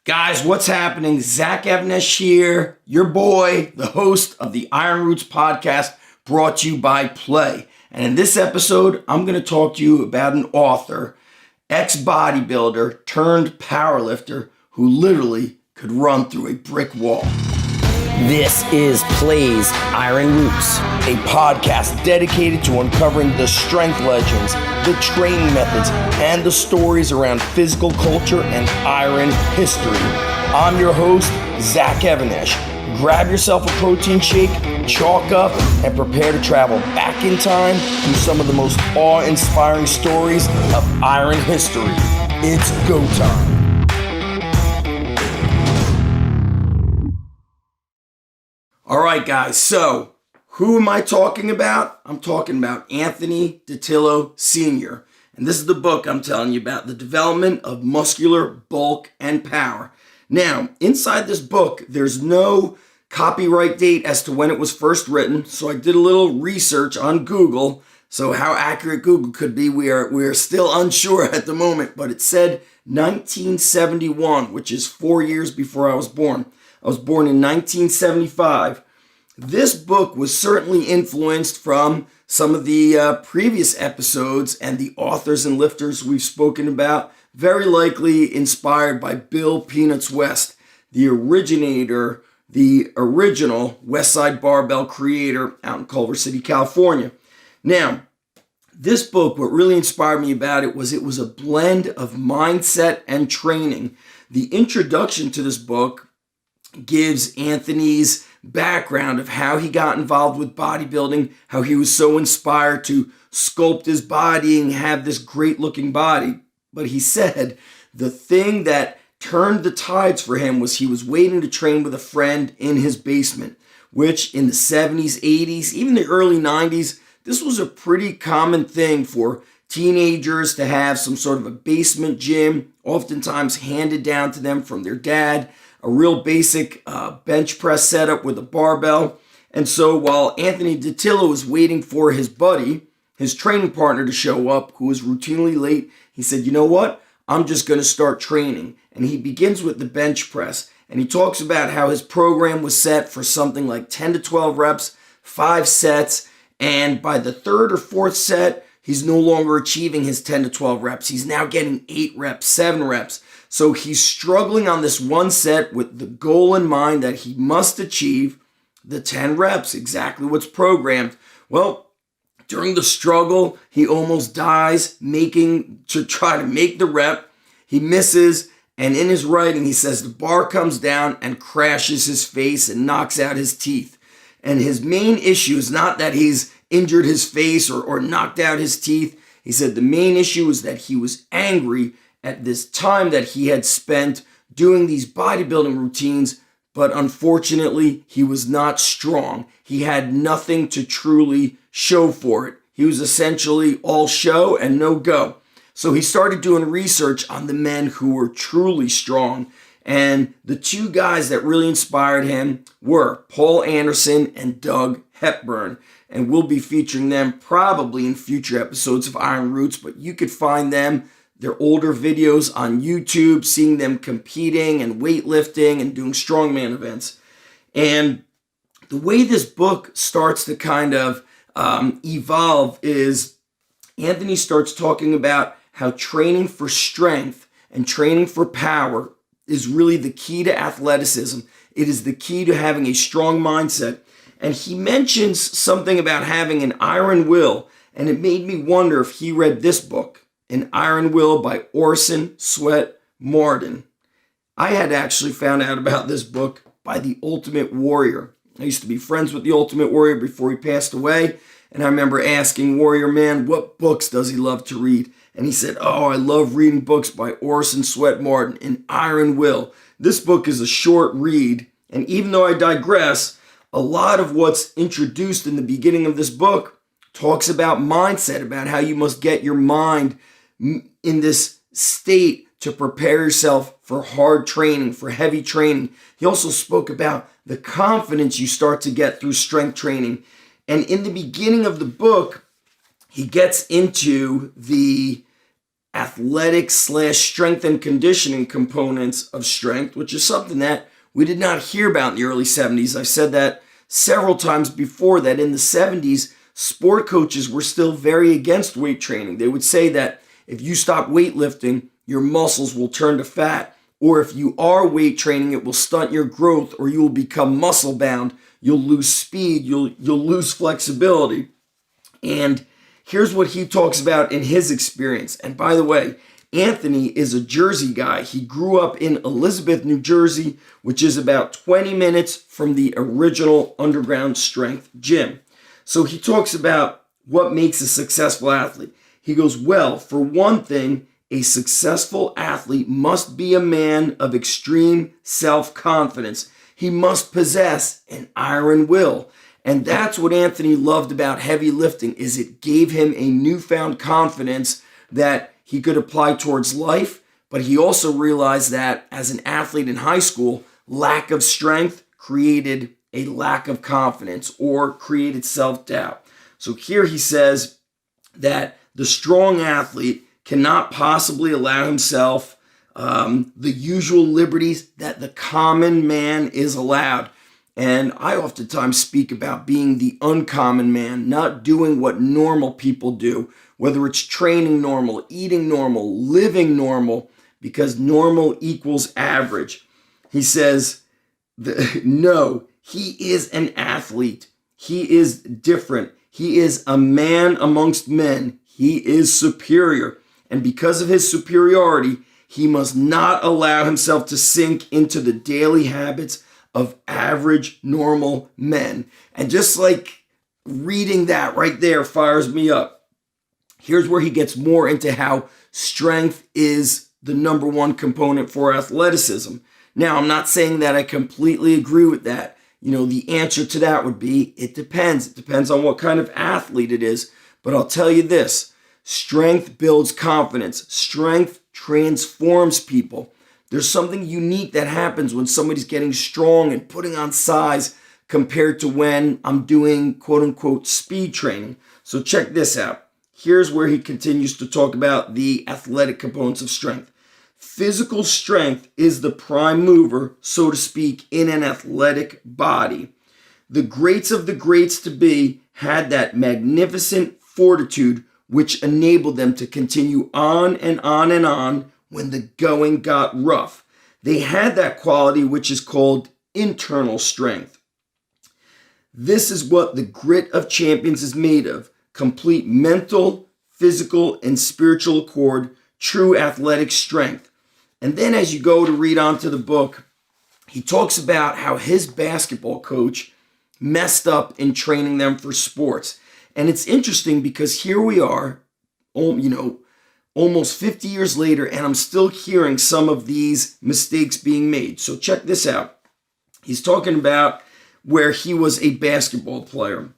Guys, what's happening? Zach Evnesh here, your boy, the host of the Iron Roots podcast, brought to you by Play. And in this episode, I'm going to talk to you about an author, ex-bodybuilder turned powerlifter who literally could run through a brick wall. This is Play's Iron Roots, A podcast dedicated to uncovering the strength legends, the training methods, and the stories around physical culture and iron history. I'm your host, Zach Evnesh. Grab yourself a protein shake, chalk up, and prepare to travel back in time through some of the most awe-inspiring stories of iron history. It's go time. All right, guys, so who am I talking about? I'm talking about Anthony Dattilo Sr. And this is the book I'm telling you about, The Development of Muscular Bulk and Power. Now, inside this book, there's no copyright date as to when it was first written, so I did a little research on Google. So how accurate Google could be, we are still unsure at the moment, but it said 1971, which is 4 years before I was born. I was born in 1975. This book was certainly influenced from some of the previous episodes and the authors and lifters we've spoken about, very likely inspired by Bill Peanuts West, the originator, the original West Side Barbell creator out in Culver City, California. Now, this book, what really inspired me about it was a blend of mindset and training. The introduction to this book gives Anthony's background of how he got involved with bodybuilding, how he was so inspired to sculpt his body and have this great looking body. But he said the thing that turned the tides for him was he was waiting to train with a friend in his basement, which in the 70s, 80s, even the early 90s, this was a pretty common thing for teenagers to have some sort of a basement gym, oftentimes handed down to them from their dad, a real basic bench press setup with a barbell. And so while Anthony Dattilo was waiting for his buddy, his training partner, to show up, who was routinely late, he said, you know what? I'm just going to start training. And he begins with the bench press. And he talks about how his program was set for something like 10 to 12 reps, 5 sets. And by the third or fourth set, he's no longer achieving his 10 to 12 reps. He's now getting 8 reps, 7 reps. So he's struggling on this one set with the goal in mind that he must achieve the 10 reps, exactly what's programmed. Well, during the struggle, he almost dies to try to make the rep. He misses, and in his writing, he says the bar comes down and crashes his face and knocks out his teeth. And his main issue is not that he's injured his face or knocked out his teeth. He said the main issue is that he was angry at this time that he had spent doing these bodybuilding routines, but unfortunately, he was not strong. He had nothing to truly show for it. He was essentially all show and no go. So he started doing research on the men who were truly strong. And the two guys that really inspired him were Paul Anderson and Doug Hepburn. And we'll be featuring them probably in future episodes of Iron Roots, but you could find them, their older videos on YouTube, seeing them competing and weightlifting and doing strongman events. And the way this book starts to kind of evolve is Anthony starts talking about how training for strength and training for power is really the key to athleticism. It is the key to having a strong mindset. And he mentions something about having an iron will, and it made me wonder if he read this book, An Iron Will by Orson Swett Marden. I had actually found out about this book by The Ultimate Warrior. I used to be friends with The Ultimate Warrior before he passed away, and I remember asking Warrior Man, what books does he love to read? And he said, oh, I love reading books by Orson Swett Marden, An Iron Will. This book is a short read, and even though I digress, a lot of what's introduced in the beginning of this book talks about mindset, about how you must get your mind in this state to prepare yourself for hard training, for heavy training. He also spoke about the confidence you start to get through strength training. And in the beginning of the book, he gets into the athletic / strength and conditioning components of strength, which is something that we did not hear about in the early 70s. I've said that several times before, that in the 70s, sport coaches were still very against weight training. They would say that if you stop weightlifting, your muscles will turn to fat, or if you are weight training, it will stunt your growth, or you will become muscle bound. You'll lose speed, you'll lose flexibility. And here's what he talks about in his experience. And by the way, Anthony is a Jersey guy. He grew up in Elizabeth, New Jersey, which is about 20 minutes from the original underground strength gym. So he talks about what makes a successful athlete. He goes, well, for one thing, a successful athlete must be a man of extreme self-confidence. He must possess an iron will. And that's what Anthony loved about heavy lifting, is it gave him a newfound confidence that he could apply towards life. But he also realized that as an athlete in high school, lack of strength created a lack of confidence or created self-doubt. So here he says that the strong athlete cannot possibly allow himself the usual liberties that the common man is allowed. And I oftentimes speak about being the uncommon man, not doing what normal people do, whether it's training normal, eating normal, living normal, because normal equals average. He says, no, he is an athlete. He is different. He is a man amongst men. He is superior. And because of his superiority, he must not allow himself to sink into the daily habits of average, normal men. And just like reading that right there fires me up. Here's where he gets more into how strength is the number one component for athleticism. Now, I'm not saying that I completely agree with that. The answer to that would be, it depends. It depends on what kind of athlete it is. But I'll tell you this, strength builds confidence. Strength transforms people. There's something unique that happens when somebody's getting strong and putting on size compared to when I'm doing quote unquote speed training. So check this out. Here's where he continues to talk about the athletic components of strength. Physical strength is the prime mover, so to speak, in an athletic body. The greats of the greats to be had that magnificent fortitude which enabled them to continue on and on and on when the going got rough. They had that quality which is called internal strength. This is what the grit of champions is made of: complete mental, physical, and spiritual accord, true athletic strength. And then as you go to read on to the book, he talks about how his basketball coach messed up in training them for sports. And it's interesting because here we are, almost 50 years later, and I'm still hearing some of these mistakes being made. So check this out. He's talking about where he was a basketball player.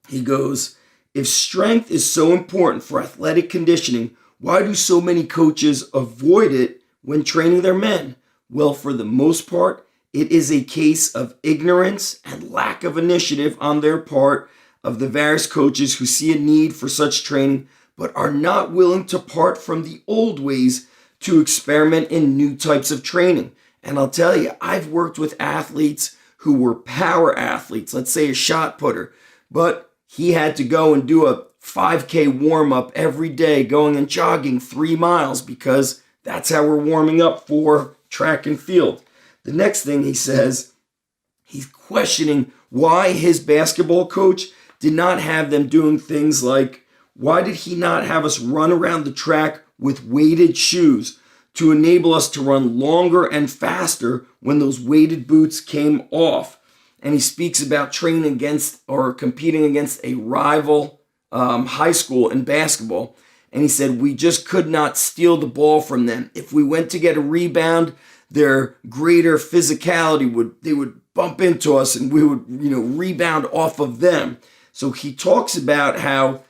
He goes, if strength is so important for athletic conditioning, why do so many coaches avoid it when training their men? Well, for the most part, it is a case of ignorance and lack of initiative on their part of the various coaches who see a need for such training, but are not willing to part from the old ways to experiment in new types of training. And I'll tell you, I've worked with athletes who were power athletes, let's say a shot putter, but he had to go and do a 5K warm-up every day, going and jogging 3 miles because that's how we're warming up for track and field. The next thing he says, he's questioning why his basketball coach did not have them doing things like, why did he not have us run around the track with weighted shoes to enable us to run longer and faster when those weighted boots came off? And he speaks about training against or competing against a rival high school in basketball. And he said, we just could not steal the ball from them. If we went to get a rebound, their greater physicality would bump into us and we would, rebound off of them. So he talks about how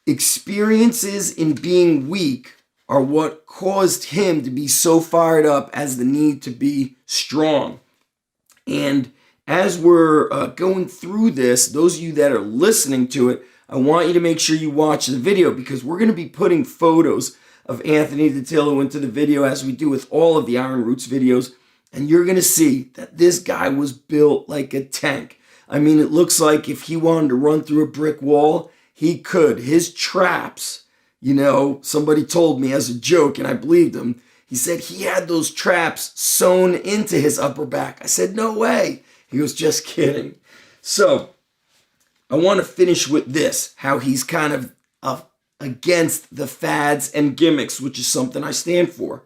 experiences in being weak are what caused him to be so fired up as the need to be strong. And as we're going through this, those of you that are listening to it, I want you to make sure you watch the video because we're going to be putting photos of Anthony Dattilo into the video, as we do with all of the Iron Roots videos, and you're going to see that this guy was built like a tank. I mean, it looks like if he wanted to run through a brick wall, he could. His traps, somebody told me as a joke, and I believed him. He said he had those traps sewn into his upper back. I said, no way. He was just kidding. So I want to finish with this, how he's kind of against the fads and gimmicks, which is something I stand for.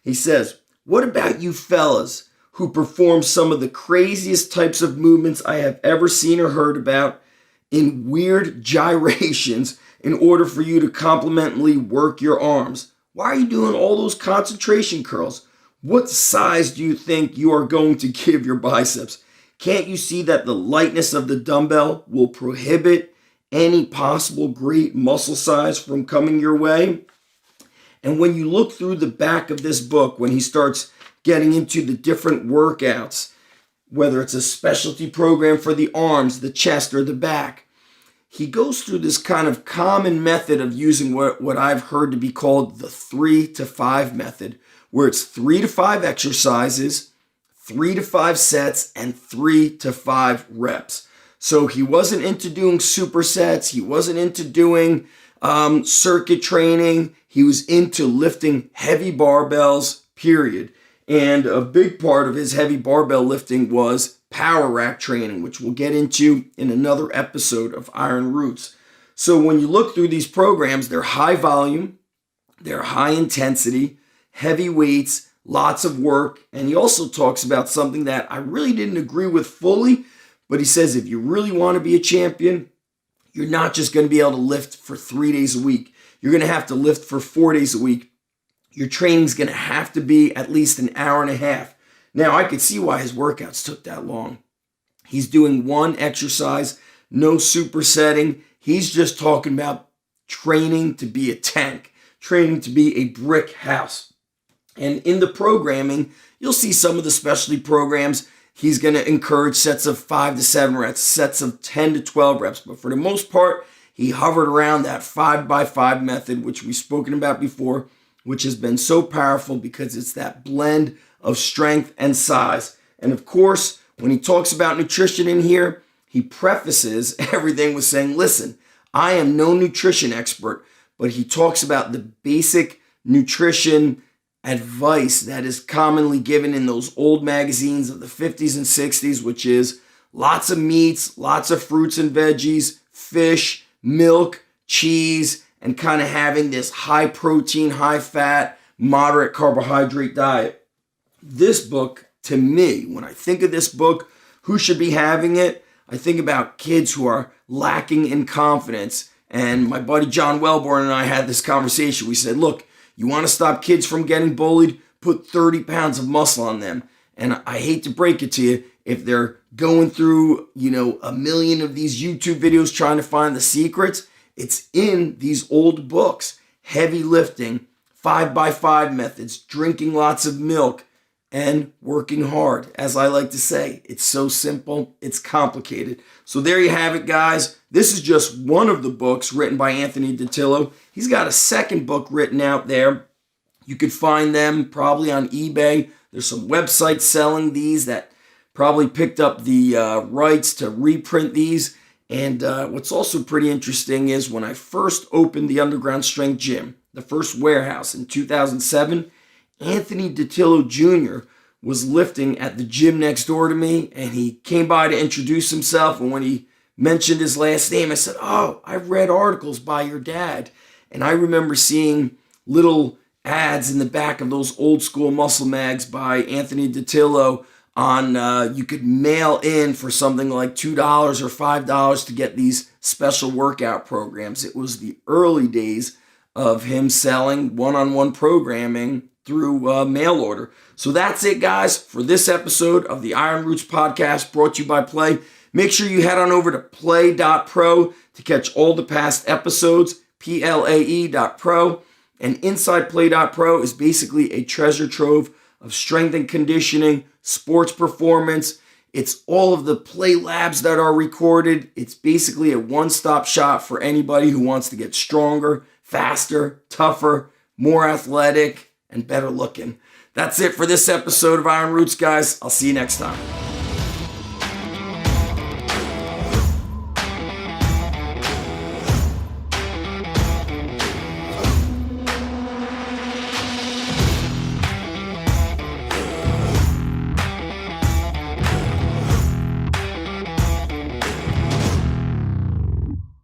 He says, what about you fellas who perform some of the craziest types of movements I have ever seen or heard about in weird gyrations in order for you to complementally work your arms? Why are you doing all those concentration curls? What size do you think you are going to give your biceps? Can't you see that the lightness of the dumbbell will prohibit any possible great muscle size from coming your way? And when you look through the back of this book, when he starts getting into the different workouts, whether it's a specialty program for the arms, the chest, or the back, he goes through this kind of common method of using what I've heard to be called the 3 to 5 method, where it's 3 to 5 exercises, 3 to 5 sets, and 3 to 5 reps. So he wasn't into doing supersets. He wasn't into doing circuit training. He was into lifting heavy barbells, period. And a big part of his heavy barbell lifting was power rack training, which we'll get into in another episode of Iron Roots. So when you look through these programs, they're high volume, they're high intensity, heavy weights, lots of work. And he also talks about something that I really didn't agree with fully, but he says if you really want to be a champion, you're not just going to be able to lift for 3 days a week. You're going to have to lift for 4 days a week. Your training's going to have to be at least an hour and a half. Now, I could see why his workouts took that long. He's doing one exercise, no supersetting. He's just talking about training to be a tank, training to be a brick house. And in the programming, you'll see some of the specialty programs. He's going to encourage sets of 5 to 7 reps, sets of 10 to 12 reps. But for the most part, he hovered around that 5x5 method, which we've spoken about before, which has been so powerful because it's that blend of strength and size. And of course, when he talks about nutrition in here, he prefaces everything with saying, listen, I am no nutrition expert, but he talks about the basic nutrition advice that is commonly given in those old magazines of the 50s and 60s, which is lots of meats, lots of fruits and veggies, fish, milk, cheese, and kind of having this high protein, high fat, moderate carbohydrate diet. This book, to me, when I think of this book, who should be having it? I think about kids who are lacking in confidence. And my buddy John Wellborn and I had this conversation. We said, look, you want to stop kids from getting bullied? Put 30 pounds of muscle on them. And I hate to break it to you, if they're going through, a million of these YouTube videos trying to find the secrets, it's in these old books. Heavy lifting, 5x5 methods, drinking lots of milk, and working hard. As I like to say, it's so simple, it's complicated. So there you have it, guys. This is just one of the books written by Anthony Dattilo. He's got a second book written out there. You could find them probably on eBay. There's some websites selling these that probably picked up the rights to reprint these. And what's also pretty interesting is when I first opened the Underground Strength Gym, the first warehouse in 2007, Anthony Ditillo Jr. was lifting at the gym next door to me, and he came by to introduce himself. And when he mentioned his last name, I said, oh, I've read articles by your dad. And I remember seeing little ads in the back of those old school muscle mags by Anthony Dattilo on you could mail in for something like $2 or $5 to get these special workout programs. It was the early days of him selling one-on-one programming through mail order. So that's it, guys, for this episode of the Iron Roots podcast brought to you by Play. Make sure you head on over to play.pro to catch all the past episodes, plae.pro. And inside play.pro is basically a treasure trove of strength and conditioning, sports performance. It's all of the play labs that are recorded. It's basically a one-stop shop for anybody who wants to get stronger, faster, tougher, more athletic, and better looking. That's it for this episode of Iron Roots, guys. I'll see you next time.